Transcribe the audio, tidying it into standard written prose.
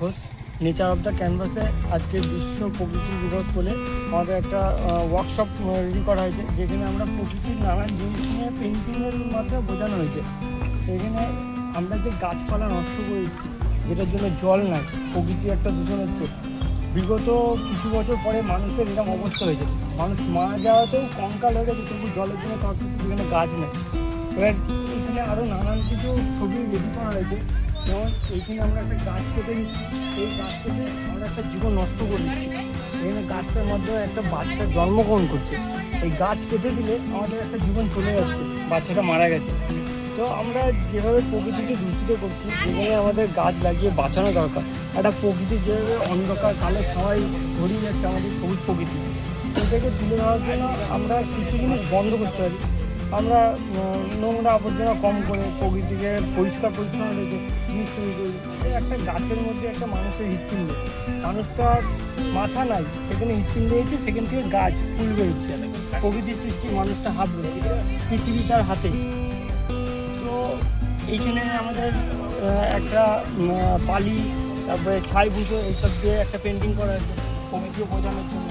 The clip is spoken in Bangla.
ঘোষ। নেচার অফ দ্য ক্যানভাসে আজকে বিশ্ব প্রকৃতি দিবস বলে আমাদের একটা ওয়ার্কশপ রেডি করা হয়েছে, যেখানে আমরা প্রকৃতির নানান জিনিস নিয়ে পেন্টিংয়ের মাধ্যমে বোঝানো হয়েছে। এখানে আমরা যে গাছপালা নষ্ট করে দিচ্ছি, যেটার জন্য জল নাই, প্রকৃতি একটা দূষণ হচ্ছে। বিগত কিছু বছর পরে মানুষের এরকম অবস্থা হয়েছে, মানুষ মারা যাওয়াতেও কঙ্কাল হয়ে গেছে, তবু জলের জন্য কাউকে সেখানে গাছ নেই। এবার এখানে আরও নানান কিছু ছবি রেডি করা হয়েছে, যেমন এইখানে আমরা একটা গাছ কেটে নিচ্ছি, এই গাছ কেটে আমরা একটা জীবন নষ্ট করে দিচ্ছি। এখানে গাছটার মধ্যে একটা বাচ্চা জন্মগ্রহণ করছে, এই গাছ কেটে দিলে আমাদের একটা জীবন চলে যাচ্ছে, বাচ্চাটা মারা গেছে। তো আমরা যেভাবে প্রকৃতিকে দূষিত করছি, যেখানে আমাদের গাছ লাগিয়ে বাঁচানো দরকার। একটা প্রকৃতি যেভাবে অন্ধকার কালে সবাই ঘুরিয়ে যাচ্ছে আমাদের সবুজ প্রকৃতি, এটাকে তুলে ধরার জন্য আমরা কিছু জিনিস বন্ধ করতে পারি। আমরা নোংরা আবর্জনা কম করে প্রকৃতিকে পরিষ্কার পরিচ্ছন্ন রেখে জিনিস তৈরি করি। একটা গাছের মধ্যে একটা মানুষের হৃৎপিণ্ড, মানুষটার মাথা নাই, সেখানে হৃৎপিণ্ড রয়েছে, সেখান থেকে গাছ ফুল বেরোচ্ছে। প্রকৃতির সৃষ্টি, মানুষটা হাত রয়েছে, পৃথিবী তার হাতে। তো এইখানে আমাদের একটা পালি, তারপরে ছাই বুঝো এইসব দিয়ে একটা পেন্টিং করা আছে প্রকৃতিকে বোঝানোর জন্য।